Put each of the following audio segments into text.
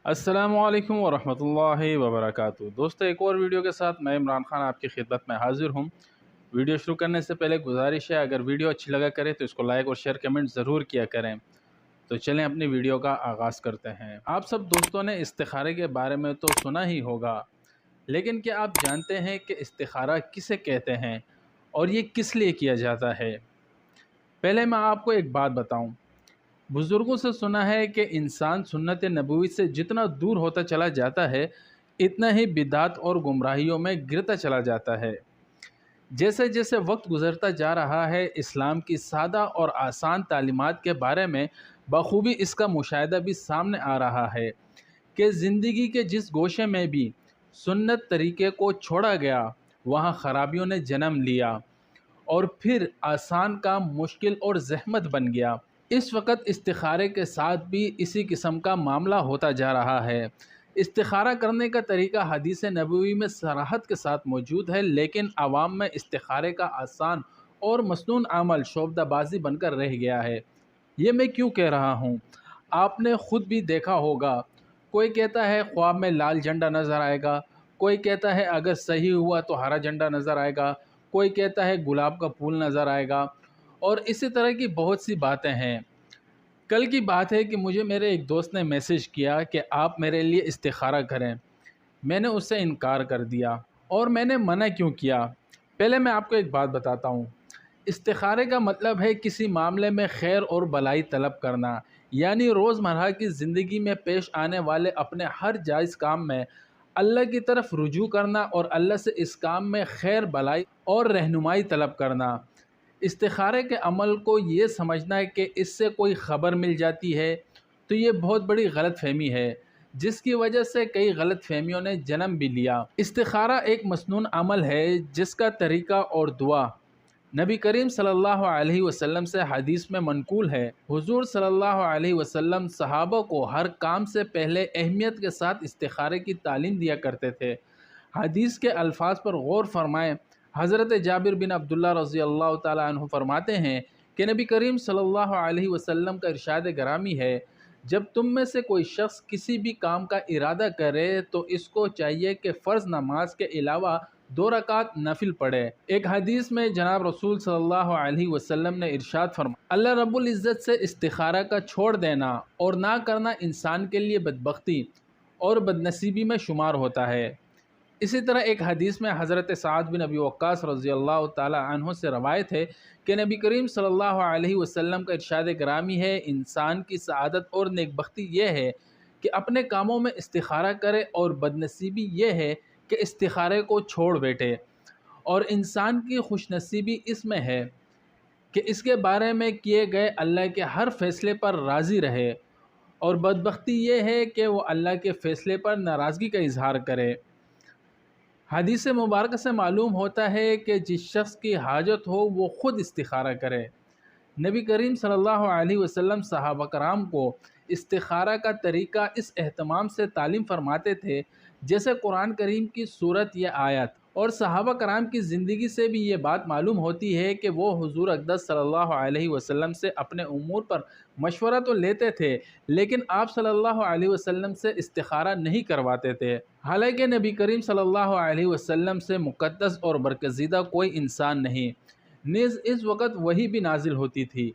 السلام علیکم ورحمۃ اللہ وبرکاتہ۔ دوستو، ایک اور ویڈیو کے ساتھ میں عمران خان آپ کی خدمت میں حاضر ہوں۔ ویڈیو شروع کرنے سے پہلے گزارش ہے، اگر ویڈیو اچھی لگا کرے تو اس کو لائک اور شیئر کمنٹ ضرور کیا کریں۔ تو چلیں اپنی ویڈیو کا آغاز کرتے ہیں۔ آپ سب دوستوں نے استخارے کے بارے میں تو سنا ہی ہوگا، لیکن کیا آپ جانتے ہیں کہ استخارہ کسے کہتے ہیں اور یہ کس لیے کیا جاتا ہے؟ پہلے میں آپ کو ایک بات بتاؤں۔ بزرگوں سے سنا ہے کہ انسان سنت نبوی سے جتنا دور ہوتا چلا جاتا ہے، اتنا ہی بدعت اور گمراہیوں میں گرتا چلا جاتا ہے۔ جیسے جیسے وقت گزرتا جا رہا ہے، اسلام کی سادہ اور آسان تعلیمات کے بارے میں بخوبی اس کا مشاہدہ بھی سامنے آ رہا ہے کہ زندگی کے جس گوشے میں بھی سنت طریقے کو چھوڑا گیا، وہاں خرابیوں نے جنم لیا اور پھر آسان کام مشکل اور زحمت بن گیا۔ اس وقت استخارے کے ساتھ بھی اسی قسم کا معاملہ ہوتا جا رہا ہے۔ استخارہ کرنے کا طریقہ حدیث نبوی میں صراحت کے ساتھ موجود ہے، لیکن عوام میں استخارے کا آسان اور مسنون عمل شعبدہ بازی بن کر رہ گیا ہے۔ یہ میں کیوں کہہ رہا ہوں؟ آپ نے خود بھی دیکھا ہوگا، کوئی کہتا ہے خواب میں لال جھنڈا نظر آئے گا، کوئی کہتا ہے اگر صحیح ہوا تو ہرا جھنڈا نظر آئے گا، کوئی کہتا ہے گلاب کا پھول نظر آئے گا، اور اسی طرح کی بہت سی باتیں ہیں۔ کل کی بات ہے کہ مجھے میرے ایک دوست نے میسج کیا کہ آپ میرے لیے استخارہ کریں۔ میں نے اس سے انکار کر دیا۔ اور میں نے منع کیوں کیا؟ پہلے میں آپ کو ایک بات بتاتا ہوں۔ استخارے کا مطلب ہے کسی معاملے میں خیر اور بھلائی طلب کرنا، یعنی روزمرہ کی زندگی میں پیش آنے والے اپنے ہر جائز کام میں اللہ کی طرف رجوع کرنا اور اللہ سے اس کام میں خیر بھلائی اور رہنمائی طلب کرنا۔ استخارے کے عمل کو یہ سمجھنا ہے کہ اس سے کوئی خبر مل جاتی ہے، تو یہ بہت بڑی غلط فہمی ہے، جس کی وجہ سے کئی غلط فہمیوں نے جنم بھی لیا۔ استخارہ ایک مسنون عمل ہے جس کا طریقہ اور دعا نبی کریم صلی اللہ علیہ وسلم سے حدیث میں منقول ہے۔ حضور صلی اللہ علیہ وسلم صحابہ کو ہر کام سے پہلے اہمیت کے ساتھ استخارے کی تعلیم دیا کرتے تھے۔ حدیث کے الفاظ پر غور فرمائیں۔ حضرت جابر بن عبداللہ رضی اللہ تعالیٰ عنہ فرماتے ہیں کہ نبی کریم صلی اللہ علیہ وسلم کا ارشاد گرامی ہے، جب تم میں سے کوئی شخص کسی بھی کام کا ارادہ کرے تو اس کو چاہیے کہ فرض نماز کے علاوہ 2 رکعت نفل پڑھے۔ ایک حدیث میں جناب رسول صلی اللہ علیہ وسلم نے ارشاد فرمایا، اللہ رب العزت سے استخارہ کا چھوڑ دینا اور نہ کرنا انسان کے لیے بدبختی اور بدنصیبی میں شمار ہوتا ہے۔ اسی طرح ایک حدیث میں حضرت سعد بن ابی وقاص رضی اللہ تعالی عنہ سے روایت ہے کہ نبی کریم صلی اللہ علیہ وسلم کا ارشاد گرامی ہے، انسان کی سعادت اور نیکبختی یہ ہے کہ اپنے کاموں میں استخارہ کرے، اور بدنصیبی یہ ہے کہ استخارے کو چھوڑ بیٹھے، اور انسان کی خوش نصیبی اس میں ہے کہ اس کے بارے میں کیے گئے اللہ کے ہر فیصلے پر راضی رہے، اور بدبختی یہ ہے کہ وہ اللہ کے فیصلے پر ناراضگی کا اظہار کرے۔ حدیث مبارکہ سے معلوم ہوتا ہے کہ جس شخص کی حاجت ہو وہ خود استخارہ کرے۔ نبی کریم صلی اللہ علیہ وسلم صحابہ کرام کو استخارہ کا طریقہ اس اہتمام سے تعلیم فرماتے تھے جیسے قرآن کریم کی سورت یا آیت، اور صحابہ کرام کی زندگی سے بھی یہ بات معلوم ہوتی ہے کہ وہ حضور اقدس صلی اللہ علیہ وسلم سے اپنے امور پر مشورہ تو لیتے تھے، لیکن آپ صلی اللہ علیہ وسلم سے استخارہ نہیں کرواتے تھے۔ حالانکہ نبی کریم صلی اللہ علیہ وسلم سے مقدس اور برگزیدہ کوئی انسان نہیں، نیز اس وقت وحی بھی نازل ہوتی تھی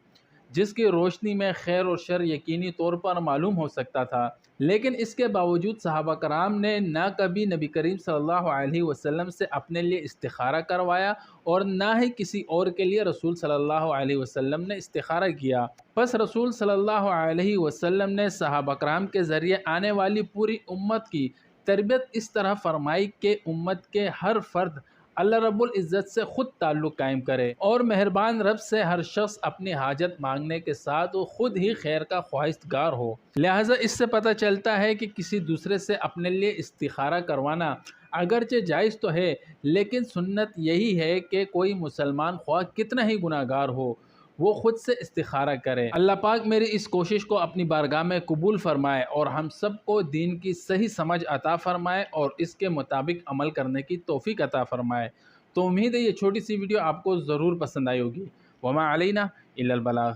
جس کی روشنی میں خیر اور شر یقینی طور پر معلوم ہو سکتا تھا، لیکن اس کے باوجود صحابہ کرام نے نہ کبھی نبی کریم صلی اللہ علیہ وسلم سے اپنے لیے استخارہ کروایا، اور نہ ہی کسی اور کے لیے رسول صلی اللہ علیہ وسلم نے استخارہ کیا۔ پس رسول صلی اللہ علیہ وسلم نے صحابہ کرام کے ذریعے آنے والی پوری امت کی تربیت اس طرح فرمائی کہ امت کے ہر فرد اللہ رب العزت سے خود تعلق قائم کرے، اور مہربان رب سے ہر شخص اپنی حاجت مانگنے کے ساتھ وہ خود ہی خیر کا خواہشگار ہو۔ لہٰذا اس سے پتہ چلتا ہے کہ کسی دوسرے سے اپنے لیے استخارہ کروانا اگرچہ جائز تو ہے، لیکن سنت یہی ہے کہ کوئی مسلمان خواہ کتنا ہی گناہ گار ہو، وہ خود سے استخارہ کرے۔ اللہ پاک میری اس کوشش کو اپنی بارگاہ میں قبول فرمائے اور ہم سب کو دین کی صحیح سمجھ عطا فرمائے اور اس کے مطابق عمل کرنے کی توفیق عطا فرمائے۔ تو امید ہے یہ چھوٹی سی ویڈیو آپ کو ضرور پسند آئی ہوگی۔ وما علینا الا البلاغ۔